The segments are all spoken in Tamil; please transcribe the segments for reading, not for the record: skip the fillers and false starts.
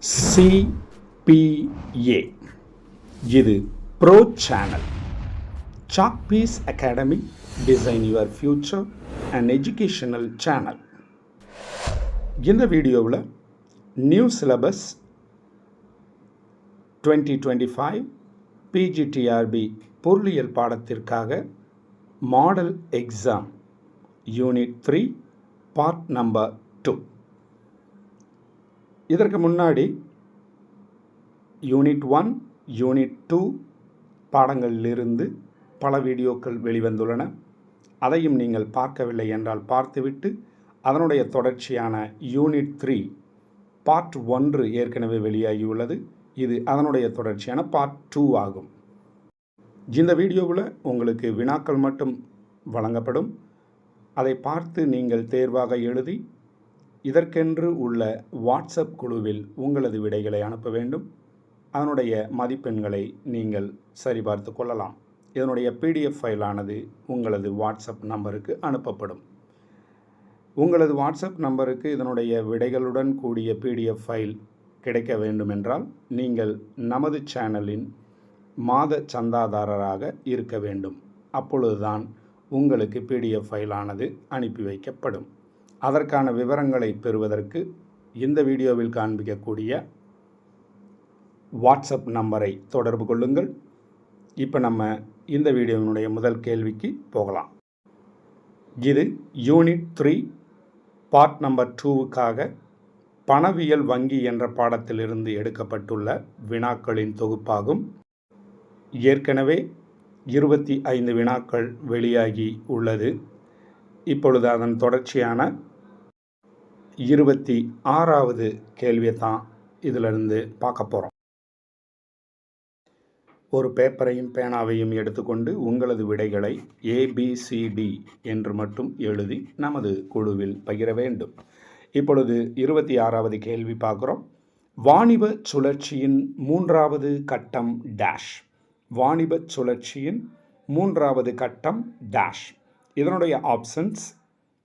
CPA. இது bro channel. Chalk piece academy, design your future and educational channel. இந்த வீடியோவில் நியூ சிலபஸ் 2025 PGTRB பொருளியல் பாடத்திற்காக model exam unit 3 part number 2. இதற்கு முன்னாடி யூனிட் 1, யூனிட் 2 பாடங்களிலிருந்து பல வீடியோக்கள் வெளிவந்துள்ளன. அதையும் நீங்கள் பார்க்கவில்லை என்றால் பார்த்துவிட்டு அதனுடைய தொடர்ச்சியான யூனிட் 3 பார்ட் 1 ஏற்கனவே வெளியாகியுள்ளது. இது அதனுடைய தொடர்ச்சியான பார்ட் 2 ஆகும். இந்த வீடியோவில் உங்களுக்கு வினாக்கள் மட்டும் வழங்கப்படும். அதை பார்த்து நீங்கள் தேர்வாக எழுதி இதற்கென்று உள்ள வாட்ஸ்அப் குழுவில் உங்களது விடைகளை அனுப்ப வேண்டும். அதனுடைய மதிப்பெண்களை நீங்கள் சரிபார்த்து கொள்ளலாம். இதனுடைய PDF ஃபைலானது உங்களது வாட்ஸ்அப் நம்பருக்கு அனுப்பப்படும். உங்களது வாட்ஸ்அப் நம்பருக்கு இதனுடைய விடைகளுடன் கூடிய PDF ஃபைல் கிடைக்க வேண்டுமென்றால் நீங்கள் நமது சேனலின் மாத சந்தாதாரராக இருக்க வேண்டும். அப்பொழுதுதான் உங்களுக்கு PDF ஃபைலானது அனுப்பி வைக்கப்படும். அதற்கான விவரங்களை பெறுவதற்கு இந்த வீடியோவில் காண்பிக்கக்கூடிய வாட்ஸ்அப் நம்பரை தொடர்பு கொள்ளுங்கள். இப்போ நம்ம இந்த வீடியோவினுடைய முதல் கேள்விக்கு போகலாம். இது யூனிட் 3 பார்ட் நம்பர் 2க்காக பணவியல் வங்கி என்ற பாடத்திலிருந்து எடுக்கப்பட்டுள்ள வினாக்களின் தொகுப்பாகும். ஏற்கனவே 25 வினாக்கள் வெளியாகி உள்ளது. இப்பொழுது அதன் தொடர்ச்சியான 26வது கேள்வியை தான் இதிலிருந்து பார்க்க போகிறோம். ஒரு பேப்பரையும் பேனாவையும் எடுத்துக்கொண்டு உங்களது விடைகளை ABCD என்று மட்டும் எழுதி நமது குழுவில் பகிர வேண்டும். இப்பொழுது 26வது கேள்வி பார்க்குறோம். வாணிப சுழற்சியின் 3வது கட்டம் டேஷ். வாணிப சுழற்சியின் 3வது கட்டம் டேஷ். இதனுடைய ஆப்ஷன்ஸ்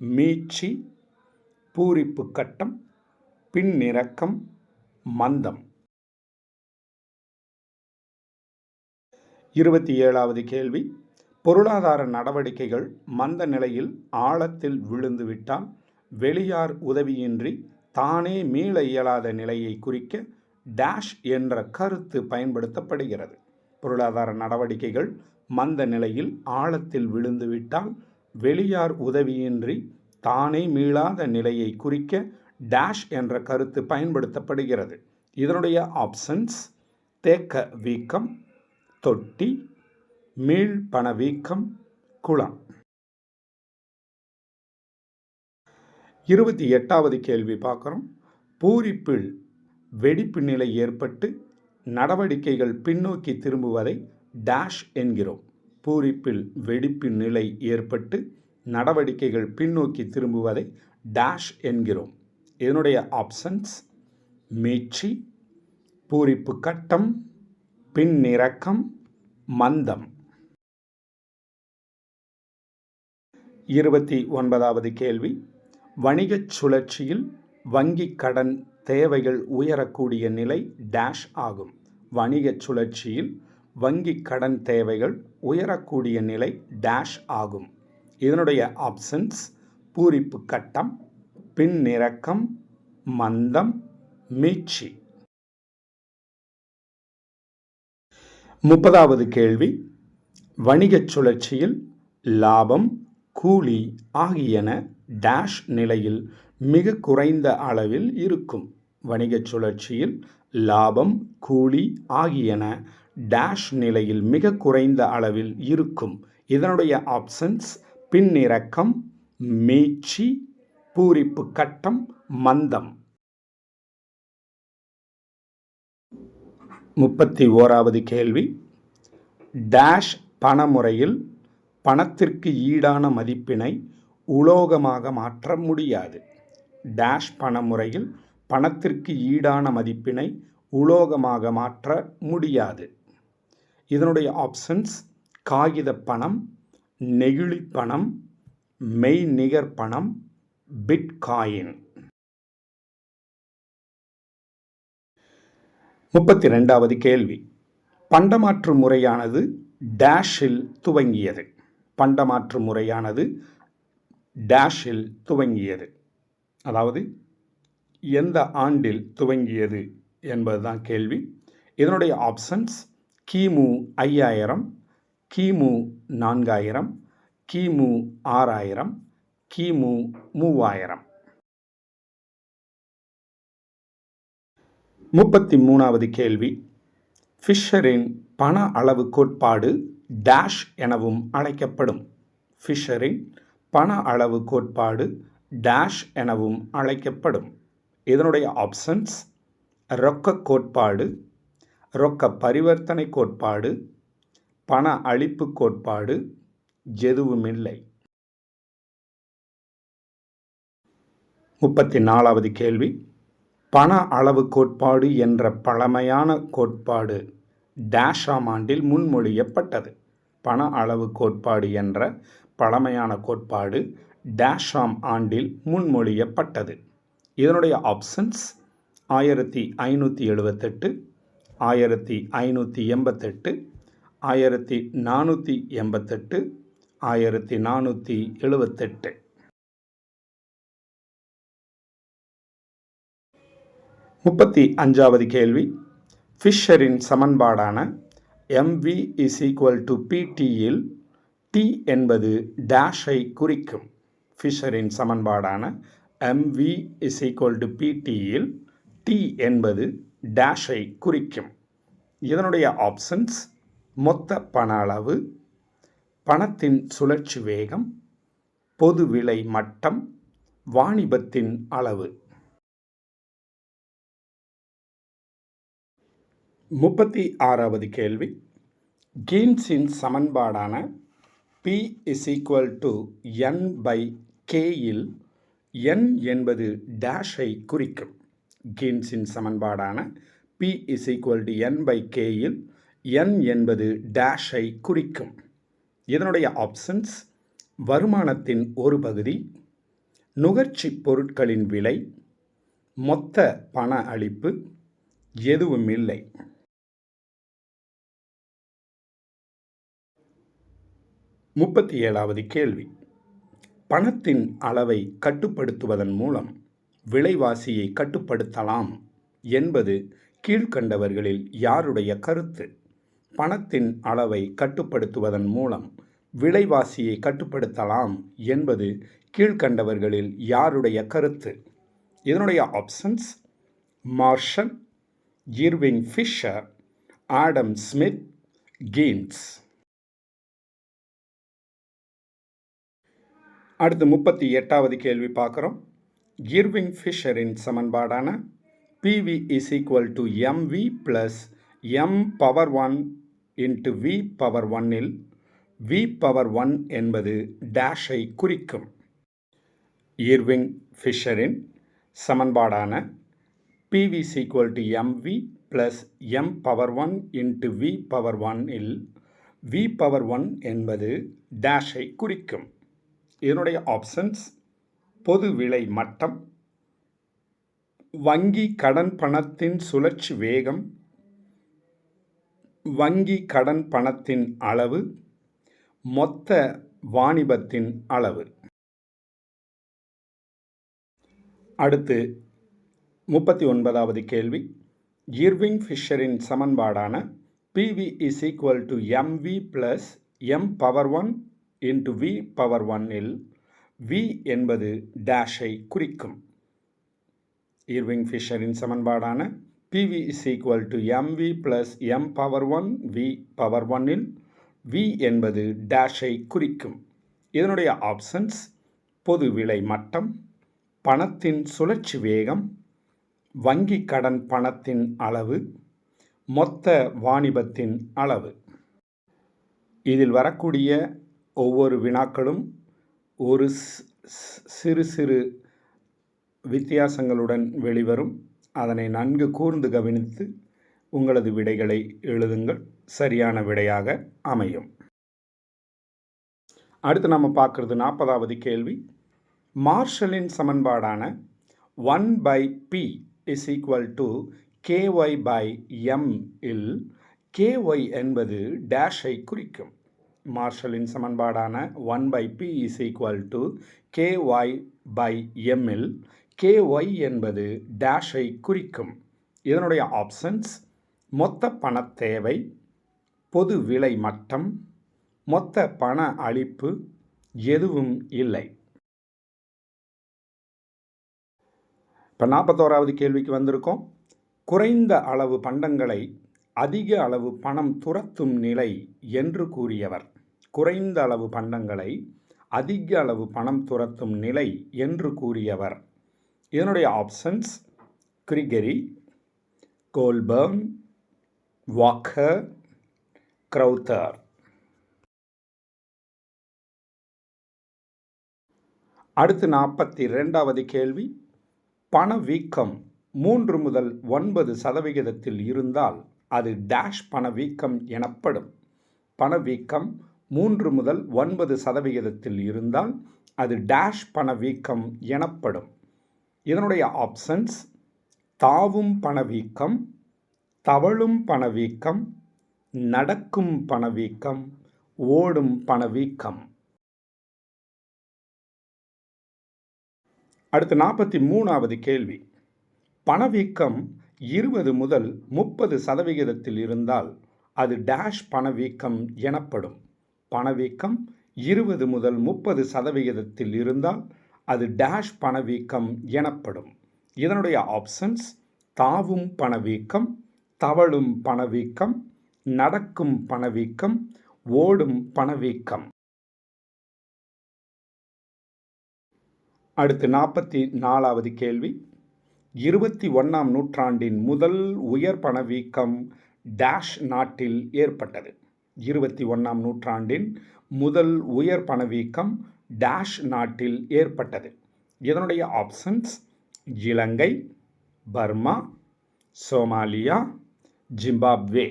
மீட்சி, பூரிப்பு கட்டம், பின்னிறக்கம், மந்தம். 27வது கேள்வி. பொருளாதார நடவடிக்கைகள் மந்த நிலையில் ஆழத்தில் விழுந்துவிட்டால் வெளியார் உதவியின்றி தானே மீள இயலாத நிலையை குறிக்க டேஷ் என்ற கருத்து பயன்படுத்தப்படுகிறது. பொருளாதார நடவடிக்கைகள் மந்த நிலையில் ஆழத்தில் விழுந்துவிட்டால் வெளியார் உதவியின்றி தானே மீளாத நிலையை குறிக்க டேஷ் என்ற கருத்து பயன்படுத்தப்படுகிறது. இதனுடைய ஆப்ஷன்ஸ் தேக்க வீக்கம், தொட்டி, மீள் பணவீக்கம், குளம். 28வது கேள்வி பார்க்குறோம். பூரிப்பில் வெடிப்பு நிலை ஏற்பட்டு நடவடிக்கைகள் பின்னோக்கி திரும்புவதை டேஷ் என்கிறோம். பூரிப்பில் வெடிப்பு நிலை ஏற்பட்டு நடவடிக்கைகள் பின்னோக்கி திரும்புவதை டேஷ் என்கிறோம். இதனுடைய ஆப்ஷன்ஸ் மீட்சி, பூரிப்பு கட்டம், பின்னிறக்கம், மந்தம். 29வது கேள்வி. வணிகச் சுழற்சியில் வங்கி கடன் தேவைகள் உயரக்கூடிய நிலை டேஷ் ஆகும். வணிகச் சுழற்சியில் வங்கி கடன் தேவைகள் உயரக்கூடிய நிலை டேஷ் ஆகும். இதனுடைய ஆப்ஷன்ஸ் பூரிப்பு கட்டம், பின்னிறக்கம், மந்தம், மீட்சி. 30வது கேள்வி. வணிகச் சுழற்சியில் லாபம், கூலி ஆகியன டேஷ் நிலையில் மிக குறைந்த அளவில் இருக்கும். வணிகச் சுழற்சியில் லாபம், கூலி ஆகியன டேஷ் நிலையில் மிக குறைந்த அளவில் இருக்கும். இதனுடைய ஆப்ஷன்ஸ் பின்னிறக்கம், மீட்சி, பூரிப்பு கட்டம், மந்தம். 31வது கேள்வி. டேஷ் பணமுறையில் பணத்திற்கு ஈடான மதிப்பினை உலோகமாக மாற்ற முடியாது. டேஷ் பணமுறையில் பணத்திற்கு ஈடான மதிப்பினை உலோகமாக மாற்ற முடியாது. இதனுடைய ஆப்ஷன்ஸ் காகித பணம், நெகிழி பணம், மெய்நிகர் பணம், பிட்காயின். 32வது கேள்வி. பண்டமாற்று முறையானது டேஷில் துவங்கியது. பண்டமாற்று முறையானது டேஷில் துவங்கியது. அதாவது எந்த ஆண்டில் துவங்கியது என்பதுதான் கேள்வி. இதனுடைய ஆப்ஷன்ஸ் கிமு 5000, கிமு 4000, கிமு 6000, கிமு 3000. 33வது கேள்வி. ஃபிஷரின் பண அளவு கோட்பாடு டேஷ் எனவும் அழைக்கப்படும். ஃபிஷரின் பண அளவு கோட்பாடு டேஷ் எனவும் அழைக்கப்படும். இதனுடைய ஆப்ஷன்ஸ் ரொக்க கோட்பாடு, ரொக்க பரிவர்த்தனை கோட்பாடு, பண அளிப்பு கோட்பாடு, எதுவுமில்லை. 34வது கேள்வி. பண அளவு கோட்பாடு என்ற பழமையான கோட்பாடு டேஷாம் ஆண்டில் முன்மொழியப்பட்டது. பண அளவு கோட்பாடு என்ற பழமையான கோட்பாடு டேஷாம் ஆண்டில் முன்மொழியப்பட்டது. இதனுடைய ஆப்ஷன்ஸ் 1578, 1588, 1488, 1478. 35வது கேள்வி. ஃபிஷரின் சமன்பாடான mv = pt இல் t என்பது டேஷை குறிக்கும். ஃபிஷரின் சமன்பாடான mv = pt இல் t என்பது டேஷை குறிக்கும். இதனுடைய ஆப்ஷன்ஸ் மொத்த பண அளவு, பணத்தின் சுழற்சி வேகம், பொது விலை மட்டம், வாணிபத்தின் அளவு. 36வது கேள்வி. கீன்ஸின் சமன்பாடான P = n/k இல் n என்பது டேஷை குறிக்கும். கீன்ஸின் சமன்பாடான P = n/k இல் n என்பது டேஷை குறிக்கும். இதனுடைய ஆப்ஷன்ஸ் வருமானத்தின் ஒரு பகுதி, நுகர்ச்சி பொருட்களின் விலை, மொத்த பண அளிப்பு, எதுவுமில்லை. 37வது கேள்வி. பணத்தின் அளவை கட்டுப்படுத்துவதன் மூலம் விலைவாசியை கட்டுப்படுத்தலாம் என்பது கீழ்க்கண்டவர்களில் யாருடைய கருத்து? பணத்தின் அளவை கட்டுப்படுத்துவதன் மூலம் விலைவாசியை கட்டுப்படுத்தலாம் என்பது கீழ்க்கண்டவர்களில் யாருடைய கருத்து? இதனுடைய options Marshall, Irving Fisher, Adam Smith, Keynes. அடுத்து 38வது கேள்வி பார்க்குறோம். இர்விங் ஃபிஷரின் சமன்பாடான PV = mv + m⁴ × v⁴ இல் v⁴ என்பது டேஷை குறிக்கும். இர்விங் ஃபிஷரின் சமன்பாடான PV = mv + m⁴ × v⁴ இல் v⁴ என்பது டேஷை குறிக்கும். இதனுடைய ஆப்ஷன்ஸ் பொது விலை மட்டம், வங்கி கடன் பணத்தின் சுழற்சி வேகம், வங்கி கடன் பணத்தின் அளவு, மொத்த வாணிபத்தின் அளவு. அடுத்து 39வது கேள்வி. இர்விங் ஃபிஷரின் சமன்பாடான PV = mv + m⁴ × v⁴ இல் v என்பது டேஷை குறிக்கும். இர்விங் ஃபிஷரின் சமன்பாடான PV = mv + m⁴ v⁴ இல் v என்பது டேஷை குறிக்கும். இதனுடைய ஆப்ஷன்ஸ் பொது விலை மட்டம், பணத்தின் சுழற்சி வேகம், வங்கி கடன் பணத்தின் அளவு, மொத்த வாணிபத்தின் அளவு. இதில் வரக்கூடிய ஒவ்வொரு வினாக்களும் ஒரு சிறு சிறு வித்தியாசங்களுடன் வெளிவரும். அதனை நன்கு கூர்ந்து கவனித்து உங்களது விடைகளை எழுதுங்கள். சரியான விடையாக அமையும். அடுத்து நம்ம பார்க்குறது 40வது கேள்வி. மார்ஷலின் சமன்பாடான 1/p = KY/M இல் KY என்பது டேஷை குறிக்கும். மார்ஷலின் சமன்பாடான 1/P = KY/M இல் KY என்பது டேஷை குறிக்கும். இதனுடைய ஆப்ஷன்ஸ் மொத்த பணத் தேவை, பொது விலை மட்டம், மொத்த பண அளிப்பு, எதுவும் இல்லை. இப்போ 41வது கேள்விக்கு வந்திருக்கோம். குறைந்த அளவு பண்டங்களை அதிக அளவு பணம் துரத்தும் நிலை என்று கூறியவர். குறைந்த அளவு பண்டங்களை அதிக அளவு பணம் துரத்தும் நிலை என்று கூறியவர். இதனுடைய ஆப்ஷன்ஸ் கிரிகரி, கோல்பர்ன், வாக்கர், க்ரௌத்தர். அடுத்து 42வது கேள்வி. பணவீக்கம் 3 முதல் 9% இருந்தால் அது டேஷ் பணவீக்கம் எனப்படும். பணவீக்கம் 3 முதல் 9% இருந்தால் அது டேஷ் பணவீக்கம் எனப்படும். இதனுடைய ஆப்ஷன்ஸ் தாவும் பணவீக்கம், தவழும் பணவீக்கம், நடக்கும் பணவீக்கம், ஓடும் பணவீக்கம். அடுத்து 43வது கேள்வி. பணவீக்கம் 20 முதல் 30% இருந்தால் அது டேஷ் பணவீக்கம் எனப்படும். பணவீக்கம் 20 முதல் 30% இருந்தால் அது டேஷ் பணவீக்கம் எனப்படும். இதனுடைய ஆப்ஷன்ஸ் தாவும் பணவீக்கம், தவழும் பணவீக்கம், நடக்கும் பணவீக்கம், ஓடும் பணவீக்கம். அடுத்து 44வது கேள்வி. 21ஆம் நூற்றாண்டின் முதல் உயர் பணவீக்கம் டேஷ் நாட்டில் ஏற்பட்டது. 21ஆம் நூற்றாண்டின் முதல் உயர் பணவீக்கம் டேஷ் நாட்டில் ஏற்பட்டது. இதனுடைய ஆப்ஷன்ஸ் இலங்கை, பர்மா, சோமாலியா, ஜிம்பாப்வே.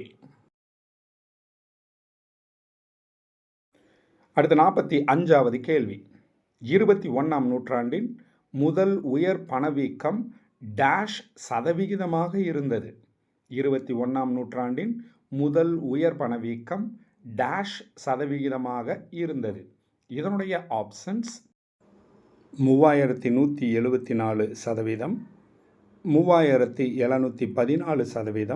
அடுத்து 45வது கேள்வி. 21ஆம் நூற்றாண்டின் முதல் உயர் பணவீக்கம் டேஷ் சதவிகிதமாக இருந்தது. 21ஆம் நூற்றாண்டின் முதல் உயர் பணவீக்கம் டேஷ் சதவிகிதமாக இருந்தது. இதனுடைய ஆப்ஷன்ஸ் 3174%, 3714%,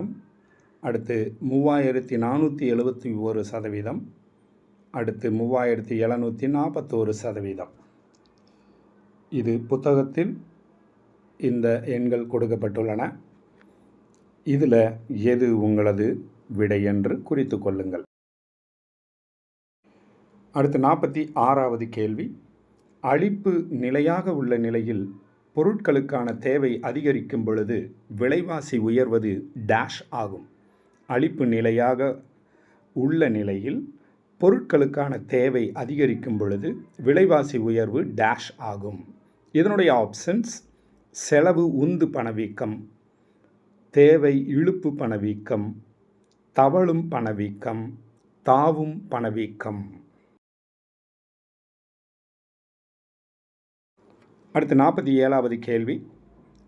அடுத்து 3471%, அடுத்து 3741%. இது புத்தகத்தில் இந்த எண்கள் கொடுக்கப்பட்டுள்ளன. இதில் எது உங்களது விடை என்று குறித்து கொள்ளுங்கள். அடுத்து 46வது கேள்வி. அளிப்பு நிலையாக உள்ள நிலையில் பொருட்களுக்கான தேவை அதிகரிக்கும் பொழுது விலைவாசி உயர்வது டேஷ் ஆகும். அளிப்பு நிலையாக உள்ள நிலையில் பொருட்களுக்கான தேவை அதிகரிக்கும் பொழுது விலைவாசி உயர்வு டேஷ் ஆகும். இதனுடைய ஆப்ஷன்ஸ் செலவு உந்து பணவீக்கம், தேவை இழுப்பு பணவீக்கம், தவழும் பணவீக்கம், தாவும் பணவீக்கம். அடுத்து 47வது கேள்வி.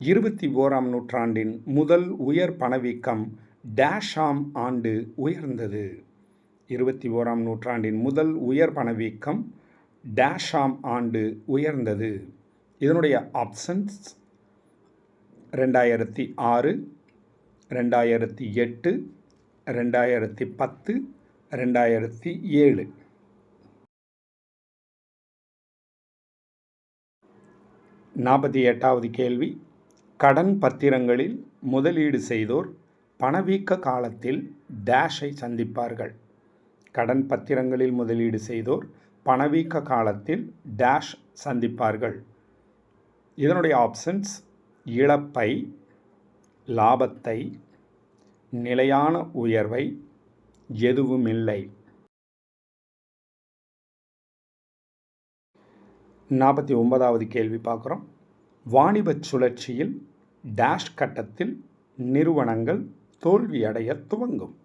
21ஆம் நூற்றாண்டின் முதல் உயர் பணவீக்கம் டேஷாம் ஆண்டு உயர்ந்தது. 21ஆம் நூற்றாண்டின் முதல் உயர் பணவீக்கம் டேஷாம் ஆண்டு உயர்ந்தது. இதனுடைய ஆப்ஷன்ஸ் 2006, 2008, 2010, 2007. நாற்பத்தி 8வது கேள்வி. கடன் பத்திரங்களில் முதலீடு செய்தோர் பணவீக்க காலத்தில் டேஷை சந்திப்பார்கள். கடன் பத்திரங்களில் முதலீடு செய்தோர் பணவீக்க காலத்தில் டேஷ் சந்திப்பார்கள். இதனுடைய ஆப்ஷன்ஸ் இழப்பை, லாபத்தை, நிலையான உயர்வை, எதுவுமில்லை. 49வது கேள்வி பார்க்குறோம். வாணிபச் சுழற்சியில் டேஷ் கட்டத்தில் நிறுவனங்கள் தோல்வியடைய துவங்கும்.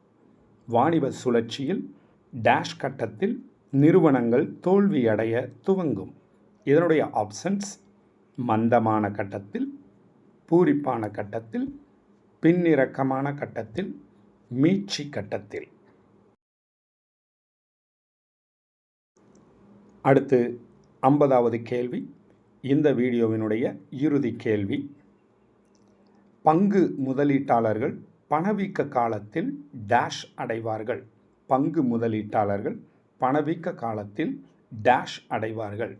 வாணிப சுழற்சியில் டேஷ் கட்டத்தில் நிறுவனங்கள் தோல்வியடைய துவங்கும். இதனுடைய ஆப்ஷன்ஸ் மந்தமான கட்டத்தில், பூரிப்பான கட்டத்தில், பின்னிறக்கமான கட்டத்தில், மீட்சி கட்டத்தில். அடுத்து 50வது கேள்வி, இந்த வீடியோவினுடைய இறுதி கேள்வி. பங்கு முதலீட்டாளர்கள் பணவீக்க காலத்தில் டேஷ் அடைவார்கள். பங்கு முதலீட்டாளர்கள் பணவீக்க காலத்தில் டேஷ் அடைவார்கள்.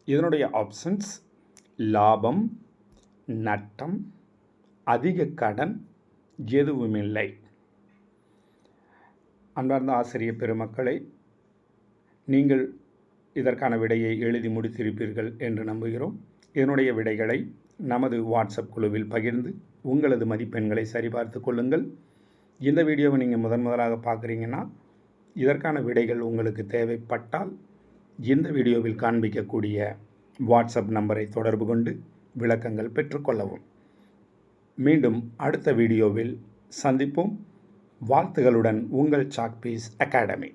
இதனுடைய ஆப்ஷன்ஸ் லாபம், நட்டம், அதிக கடன், எதுவுமில்லை. அன்பார்ந்த ஆசிரிய பெருமக்களை, நீங்கள் இதற்கான விடையை எழுதி முடித்திருப்பீர்கள் என்று நம்புகிறோம். இதனுடைய விடைகளை நமது வாட்ஸ்அப் குழுவில் பகிர்ந்து உங்களது மதிப்பெண்களை சரிபார்த்து கொள்ளுங்கள். இந்த வீடியோவை நீங்கள் முதலாக பார்க்குறீங்கன்னா, இதற்கான விடைகள் உங்களுக்கு தேவைப்பட்டால் இந்த வீடியோவில் காண்பிக்கக்கூடிய வாட்ஸ்அப் நம்பரை தொடர்பு கொண்டு விளக்கங்கள் பெற்றுக்கொள்ளவும். மீண்டும் அடுத்த வீடியோவில் சந்திப்போம். வாழ்த்துகளுடன் உங்கள் சாக்பீஸ் அகாடமி.